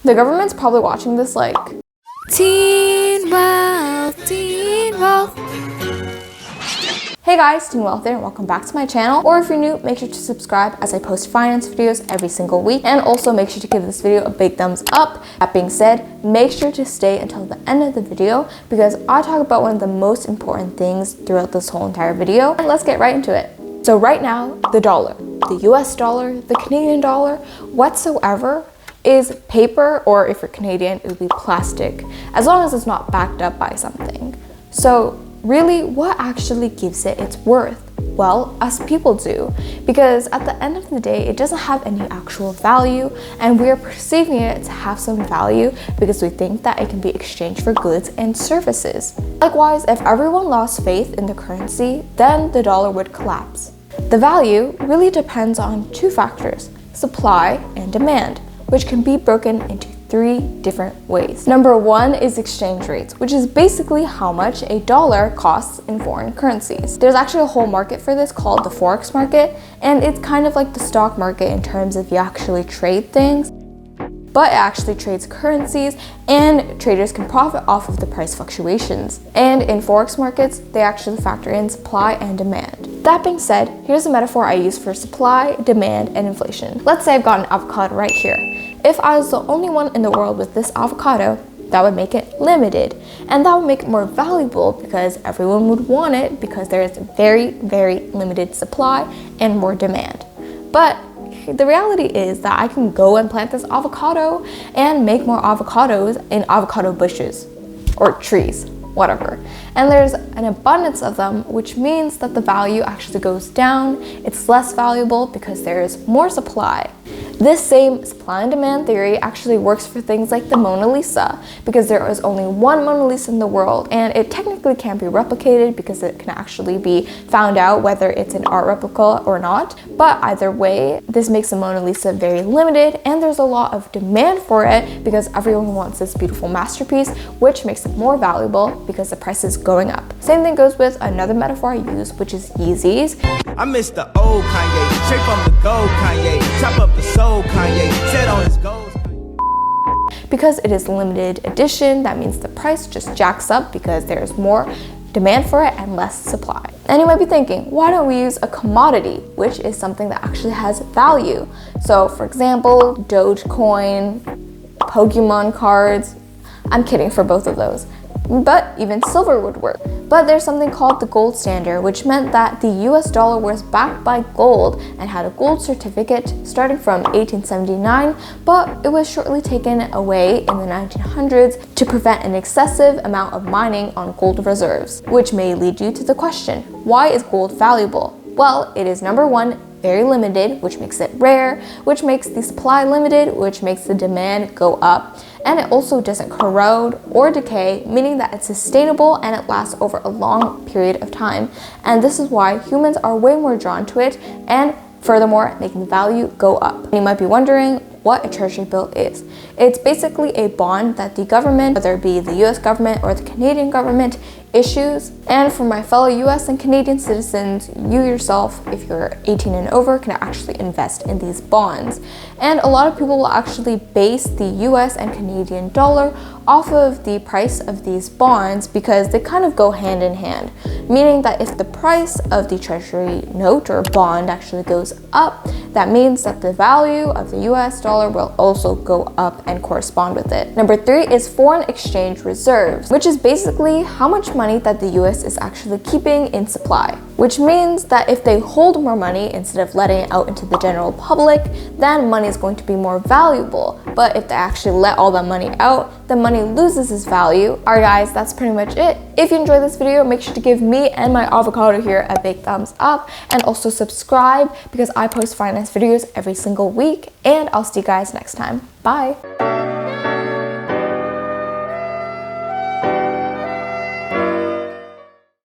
The government's probably watching this like, Teen Wealth, Teen Wealth. Hey guys, Teen Wealth here and welcome back to my channel. Or if you're new, make sure to subscribe as I post finance videos every single week. And also make sure to give this video a big thumbs up. That being said, make sure to stay until the end of the video because I talk about one of the most important things throughout this whole entire video. And let's get right into it. So right now, the dollar, the US dollar, the Canadian dollar, whatsoever, is paper, or if you're Canadian, it would be plastic, as long as it's not backed up by something. So really, what actually gives it its worth? Well, us people do, because at the end of the day, it doesn't have any actual value, and we are perceiving it to have some value because we think that it can be exchanged for goods and services. Likewise, if everyone lost faith in the currency, then the dollar would collapse. The value really depends on two factors, supply and demand, which can be broken into three different ways. Number one is exchange rates, which is basically how much a dollar costs in foreign currencies. There's actually a whole market for this called the forex market, and it's kind of like the stock market in terms of you actually trade things, but it actually trades currencies and traders can profit off of the price fluctuations. And in forex markets, they actually factor in supply and demand. That being said, here's a metaphor I use for supply, demand, and inflation. Let's say I've got an avocado right here. If I was the only one in the world with this avocado, that would make it limited. And that would make it more valuable because everyone would want it because there is very, very limited supply and more demand. But the reality is that I can go and plant this avocado and make more avocados in avocado bushes or trees, whatever. And there's an abundance of them, which means that the value actually goes down. It's less valuable because there's more supply. This same supply and demand theory actually works for things like the Mona Lisa, because there is only one Mona Lisa in the world and it technically can't be replicated because it can actually be found out whether it's an art replica or not. But either way, this makes the Mona Lisa very limited and there's a lot of demand for it because everyone wants this beautiful masterpiece, which makes it more valuable because the price is going up. Same thing goes with another metaphor I use, which is Yeezys. I miss the old Kanye, straight from the gold Kanye, chop up the soul Kanye, set on his goals. Because it is limited edition, that means the price just jacks up because there's more demand for it and less supply. And you might be thinking, why don't we use a commodity, which is something that actually has value? So for example, Dogecoin, Pokemon cards. I'm kidding for both of those. But even silver would work. But there's something called the gold standard, which meant that the US dollar was backed by gold and had a gold certificate starting from 1879, but it was shortly taken away in the 1900s to prevent an excessive amount of mining on gold reserves, which may lead you to the question, why is gold valuable? Well, it is number one, very limited, which makes it rare, which makes the supply limited, which makes the demand go up. And it also doesn't corrode or decay, meaning that it's sustainable and it lasts over a long period of time. And this is why humans are way more drawn to it and furthermore making the value go up. You might be wondering what a treasury bill is. It's basically a bond that the government, whether it be the US government or the Canadian government, issues. And for my fellow US and Canadian citizens, you yourself, if you're 18 and over, can actually invest in these bonds. And a lot of people will actually base the US and Canadian dollar off of the price of these bonds because they kind of go hand in hand, meaning that if the price of the treasury note or bond actually goes up, that means that the value of the US dollar will also go up and correspond with it. Number three is foreign exchange reserves, which is basically how much money that the US is actually keeping in supply, which means that if they hold more money instead of letting it out into the general public, then money is going to be more valuable. But if they actually let all that money out, the money loses its value. Alright guys, that's pretty much it. If you enjoyed this video, make sure to give me and my avocado here a big thumbs up and also subscribe because I post finance videos every single week, and I'll see you guys next time. Bye!